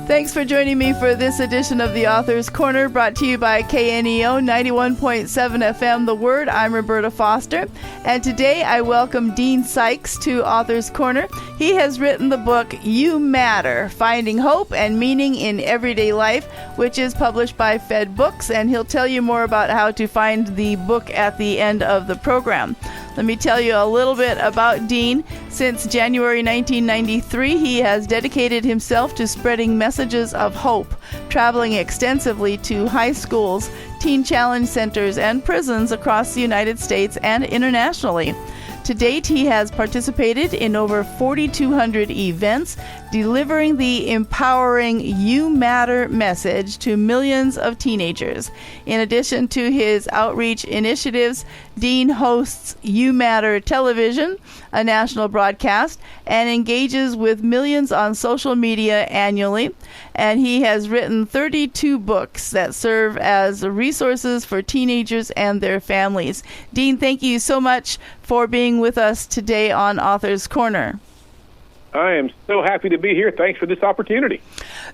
Thanks for joining me for this edition of the Author's Corner, brought to you by KNEO 91.7 FM The Word. I'm Roberta Foster, and today I welcome Dean Sikes to Author's Corner. He has written the book You Matter, Finding Hope and Meaning in Everyday Life, which is published by Fed Books, and he'll tell you more about how to find the book at the end of the program. Let me tell you a little bit about Dean. Since January 1993, he has dedicated himself to spreading messages of hope, traveling extensively to high schools, teen challenge centers, and prisons across the United States and internationally. To date, he has participated in over 4,200 events, delivering the empowering You Matter message to millions of teenagers. In addition to his outreach initiatives, Dean hosts You Matter Television, a national broadcast, and engages with millions on social media annually. And he has written 32 books that serve as resources for teenagers and their families. Dean, thank you so much for being with us today on Author's Corner. I am so happy to be here. Thanks for this opportunity.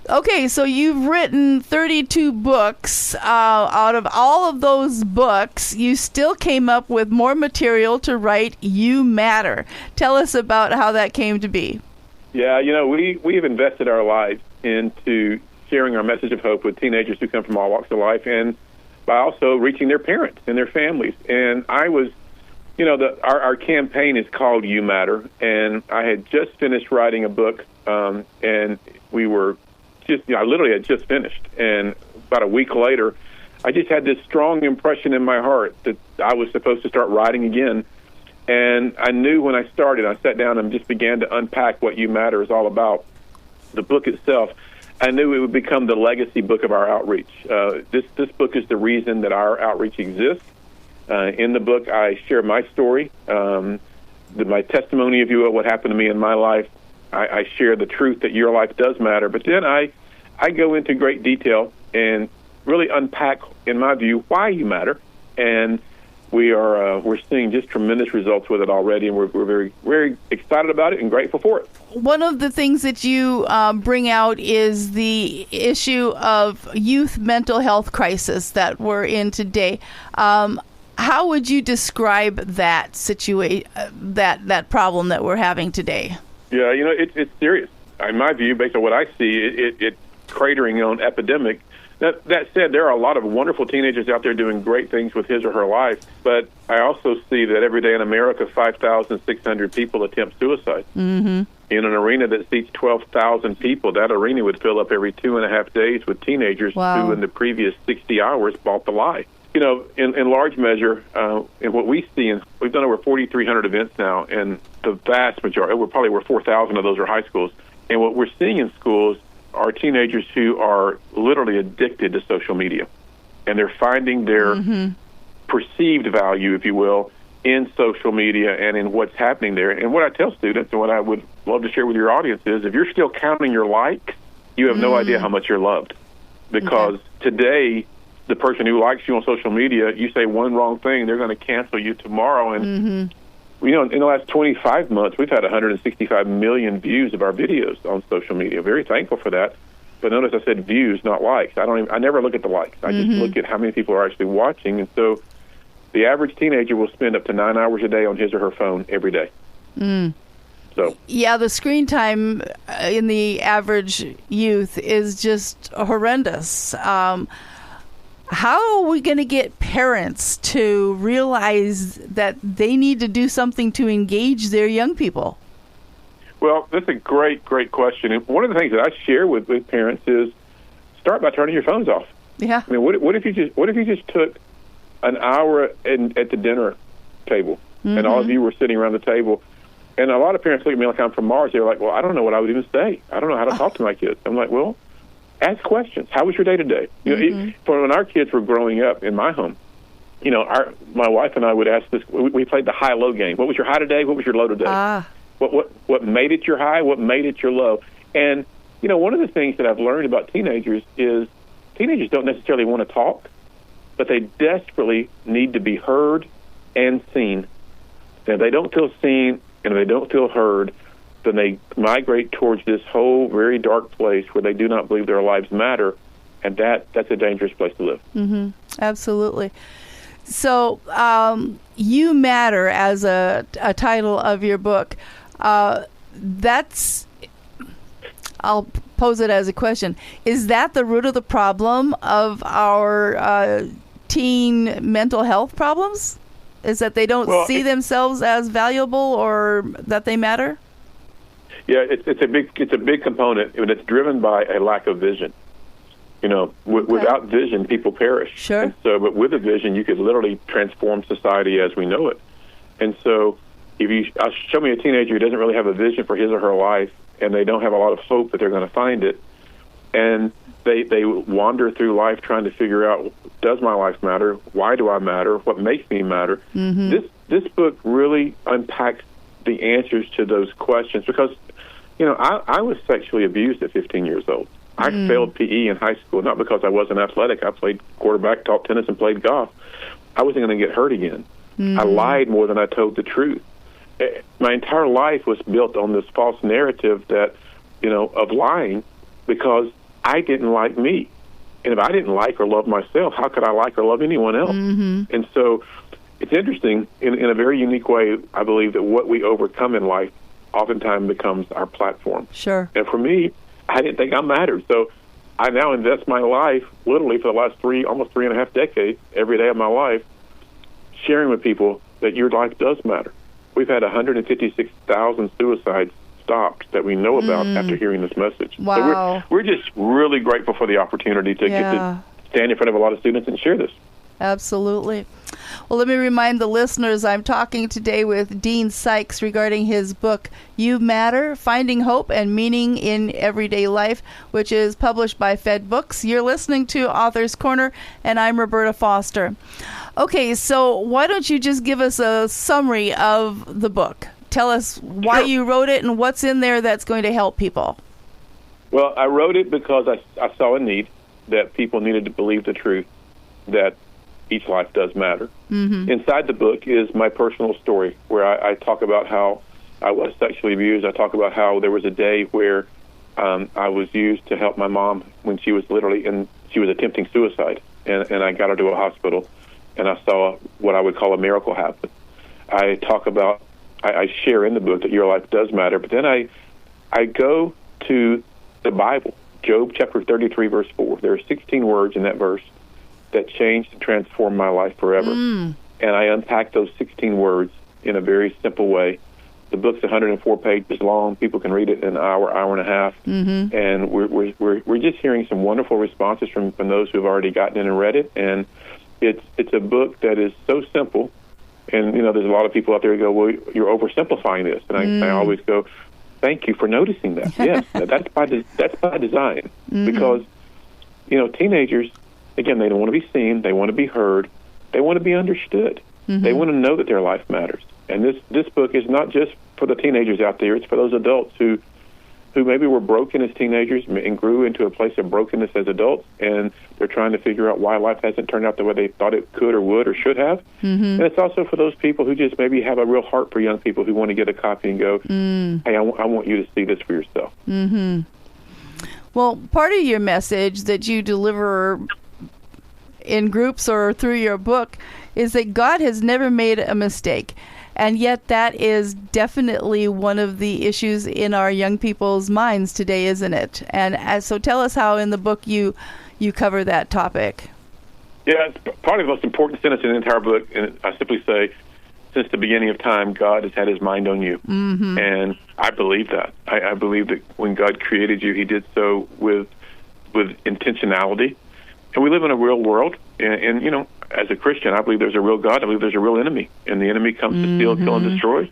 Okay, so you've written 32 books. Out of all of those books, you still came up with more material to write You Matter. Tell us about how that came to be. Yeah, we have invested our lives into sharing our message of hope with teenagers who come from all walks of life, and by also reaching their parents and their families. And I was, our campaign is called You Matter, and I had just finished writing a book, and we were I literally had just finished. And about a week later, I just had this strong impression in my heart that I was supposed to start writing again. And I knew when I started, I sat down and just began to unpack what You Matter is all about. The book itself, I knew it would become the legacy book of our outreach. This book is the reason that our outreach exists. In the book, I share my story, my testimony, if you will, what happened to me in my life. I share the truth that your life does matter. But then I go into great detail and really unpack, in my view, why you matter. And we're seeing just tremendous results with it already, and we're very, very excited about it and grateful for it. One of the things that you bring out is the issue of youth mental health crisis that we're in today. How would you describe that situation, that problem that we're having today? Yeah, it's serious. In my view, based on what I see, it's cratering on epidemic. That said, there are a lot of wonderful teenagers out there doing great things with his or her life, but I also see that every day in America, 5,600 people attempt suicide. Mm-hmm. In an arena that seats 12,000 people, that arena would fill up every 2.5 days with teenagers who in the previous 60 hours bought the lie. In large measure, in what we see, we've done over 4,300 events now, and the vast majority, probably over 4,000 of those are high schools. And what we're seeing in schools are teenagers who are literally addicted to social media, and they're finding their perceived value, if you will, in social media and in what's happening there. And what I tell students, and what I would love to share with your audience, is if you're still counting your likes, you have no idea how much you're loved. Because today, the person who likes you on social media, you say one wrong thing, they're going to cancel you tomorrow. And in the last 25 months, we've had 165 million views of our videos on social media. Very thankful for that. But notice I said views, not likes. I never look at the likes. I just look at how many people are actually watching. And so the average teenager will spend up to 9 hours a day on his or her phone every day. So yeah, the screen time in the average youth is just horrendous. How are we going to get parents to realize that they need to do something to engage their young people? Well, that's a great, great question. And one of the things that I share with parents is start by turning your phones off. Yeah. I mean, what if you just took an hour at the dinner table, and all of you were sitting around the table, and a lot of parents look at me like I'm from Mars. They're like, well, I don't know what I would even say. I don't know how to talk to my kids. I'm like, well, ask questions. How was your day today? For when our kids were growing up in my home, my wife and I would ask this. We played the high-low game. What was your high today? What was your low today? What made it your high? What made it your low? And one of the things that I've learned about teenagers is teenagers don't necessarily want to talk, but they desperately need to be heard and seen. And if they don't feel seen and if they don't feel heard, then they migrate towards this whole very dark place where they do not believe their lives matter, and that's a dangerous place to live. Mm-hmm. Absolutely. So, You Matter as a title of your book, that's, I'll pose it as a question. Is that the root of the problem of our teen mental health problems? Is that they don't see themselves as valuable or that they matter? Yeah, it's a big component, and it's driven by a lack of vision. Without vision, people perish. Sure. And so, but with a vision, you could literally transform society as we know it. And so, if you show me a teenager who doesn't really have a vision for his or her life, and they don't have a lot of hope that they're going to find it, and they wander through life trying to figure out, does my life matter? Why do I matter? What makes me matter? Mm-hmm. This book really unpacks the answers to those questions because, I was sexually abused at 15 years old. I failed PE in high school, not because I wasn't athletic. I played quarterback, taught tennis, and played golf. I wasn't going to get hurt again. I lied more than I told the truth. My entire life was built on this false narrative that, of lying because I didn't like me. And if I didn't like or love myself, how could I like or love anyone else? Mm-hmm. And so it's interesting, in a very unique way, I believe that what we overcome in life oftentimes becomes our platform. Sure. And for me, I didn't think I mattered. So I now invest my life, literally for the last almost 3.5 decades, every day of my life, sharing with people that your life does matter. We've had 156,000 suicides stopped that we know about after hearing this message. Wow. So we're just really grateful for the opportunity to get to stand in front of a lot of students and share this. Absolutely. Well, let me remind the listeners I'm talking today with Dean Sikes regarding his book, You Matter, Finding Hope and Meaning in Everyday Life, which is published by Fed Books. You're listening to Author's Corner, and I'm Roberta Foster. Okay, so why don't you just give us a summary of the book? Tell us why you wrote it and what's in there that's going to help people. Well, I wrote it because I saw a need that people needed to believe the truth, that each life does matter. Mm-hmm. Inside the book is my personal story where I talk about how I was sexually abused. I talk about how there was a day where I was used to help my mom when she was she was attempting suicide. And I got her to a hospital, and I saw what I would call a miracle happen. I talk about, I share in the book that your life does matter, but then I go to the Bible, Job chapter 33, verse 4. There are 16 words in that verse that changed and transformed my life forever. And I unpack those 16 words in a very simple way. The book's 104 pages long. People can read it in an hour, hour and a half. Mm-hmm. And we're just hearing some wonderful responses from those who have already gotten in and read it. And it's a book that is so simple. And, there's a lot of people out there who go, well, you're oversimplifying this. And I always go, thank you for noticing that. Yes, that's by design. Mm-hmm. Because, teenagers, again, they don't want to be seen. They want to be heard. They want to be understood. Mm-hmm. They want to know that their life matters. And this book is not just for the teenagers out there. It's for those adults who maybe were broken as teenagers and grew into a place of brokenness as adults, and they're trying to figure out why life hasn't turned out the way they thought it could or would or should have. Mm-hmm. And it's also for those people who just maybe have a real heart for young people who want to get a copy and go, hey, I want you to see this for yourself. Mm-hmm. Well, part of your message that you deliver in groups or through your book is that God has never made a mistake. And yet that is definitely one of the issues in our young people's minds today, isn't it? And so tell us how in the book you cover that topic. Yeah, it's probably the most important sentence in the entire book, and I simply say, since the beginning of time, God has had his mind on you. Mm-hmm. And I believe that. I believe that when God created you, he did so with intentionality. And we live in a real world, and as a Christian, I believe there's a real God. I believe there's a real enemy, and the enemy comes to steal, kill, and destroy.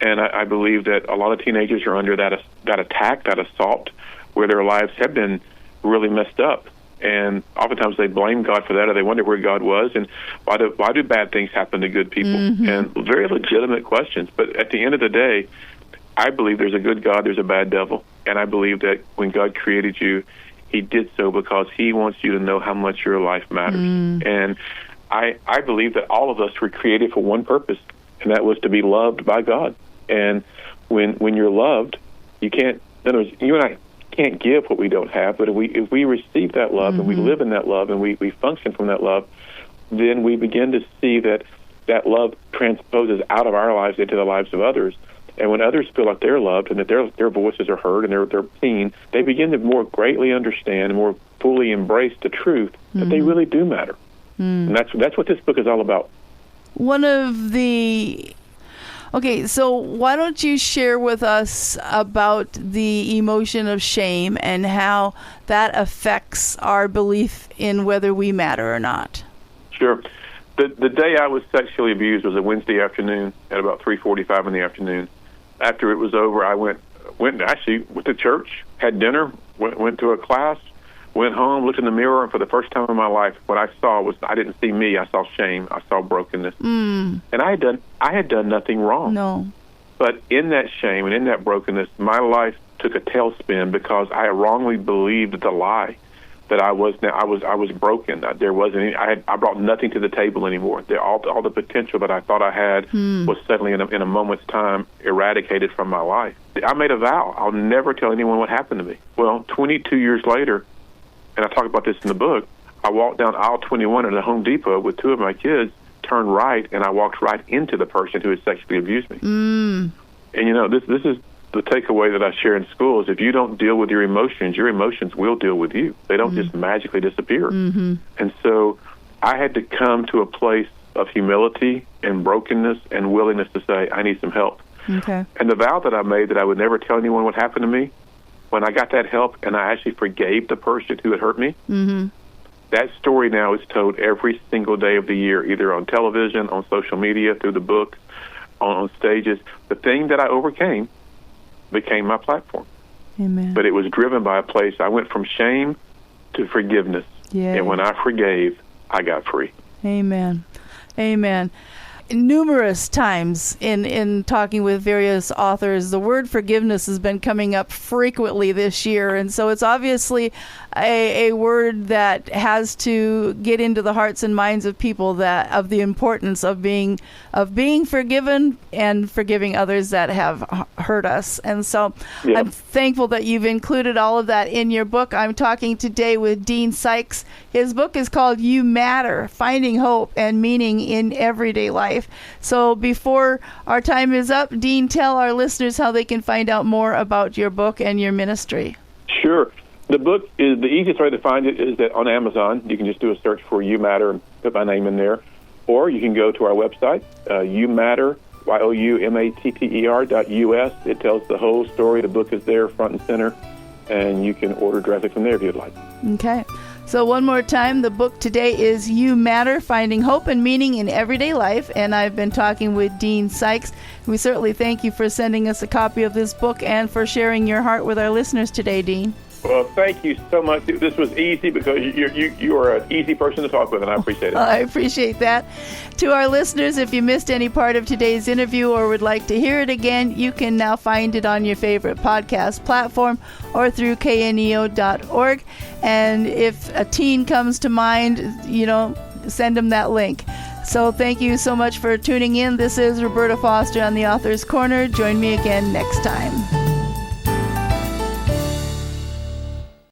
And I believe that a lot of teenagers are under that attack, that assault, where their lives have been really messed up. And oftentimes they blame God for that, or they wonder where God was, and why do bad things happen to good people? Mm-hmm. And very legitimate questions. But at the end of the day, I believe there's a good God, there's a bad devil. And I believe that when God created you, he did so because he wants you to know how much your life matters. And I believe that all of us were created for one purpose, and that was to be loved by God. And when you're loved, you can't. In other words, you and I can't give what we don't have. But if we receive that love and we live in that love and we function from that love, then we begin to see that love transposes out of our lives into the lives of others. And when others feel like they're loved and that their voices are heard and they're seen, they begin to more greatly understand and more fully embrace the truth that they really do matter. And that's what this book is all about. Okay, so why don't you share with us about the emotion of shame and how that affects our belief in whether we matter or not? Sure. The day I was sexually abused was a Wednesday afternoon at about 3:45 in the afternoon. After it was over, I went to church, had dinner, went to a class, went home, looked in the mirror, and for the first time in my life, what I saw was, I didn't see me, I saw shame, I saw brokenness. And I had done nothing wrong. No. But in that shame and in that brokenness, my life took a tailspin because I wrongly believed the lie that I was broken. There wasn't any, I brought nothing to the table anymore. All the potential that I thought I had was suddenly in a moment's time eradicated from my life. I made a vow: I'll never tell anyone what happened to me. Well, 22 years later, and I talk about this in the book, I walked down aisle 21 at a Home Depot with two of my kids, turned right, and I walked right into the person who had sexually abused me. And this is the takeaway that I share in school is if you don't deal with your emotions will deal with you. They don't just magically disappear. And so I had to come to a place of humility and brokenness and willingness to say, I need some help. Okay. And the vow that I made that I would never tell anyone what happened to me, when I got that help and I actually forgave the person who had hurt me, that story now is told every single day of the year, either on television, on social media, through the book, on stages. The thing that I overcame became my platform. Amen. But it was driven by a place. I went from shame to forgiveness. Yeah. And when I forgave, I got free. Amen. Amen. Numerous times in talking with various authors, the word forgiveness has been coming up frequently this year, and so it's obviously a word that has to get into the hearts and minds of people of the importance of being forgiven and forgiving others that have hurt us. And so I'm thankful that you've included all of that in your book. I'm talking today with Dean Sikes. His book is called You Matter, Finding Hope and Meaning in Everyday Life. So before our time is up, Dean, tell our listeners how they can find out more about your book and your ministry. Sure. The book is the easiest way to find it is that on Amazon. You can just do a search for You Matter and put my name in there. Or you can go to our website, You Matter, youmatter.us. It tells the whole story. The book is there front and center, and you can order directly from there if you'd like. Okay. So one more time, the book today is You Matter, Finding Hope and Meaning in Everyday Life, and I've been talking with Dean Sikes. We certainly thank you for sending us a copy of this book and for sharing your heart with our listeners today, Dean. Well, thank you so much. This was easy because you are an easy person to talk with, and I appreciate it. I appreciate that. To our listeners, if you missed any part of today's interview or would like to hear it again, you can now find it on your favorite podcast platform or through kneo.org. And if a teen comes to mind, send them that link. So thank you so much for tuning in. This is Roberta Foster on the Author's Corner. Join me again next time.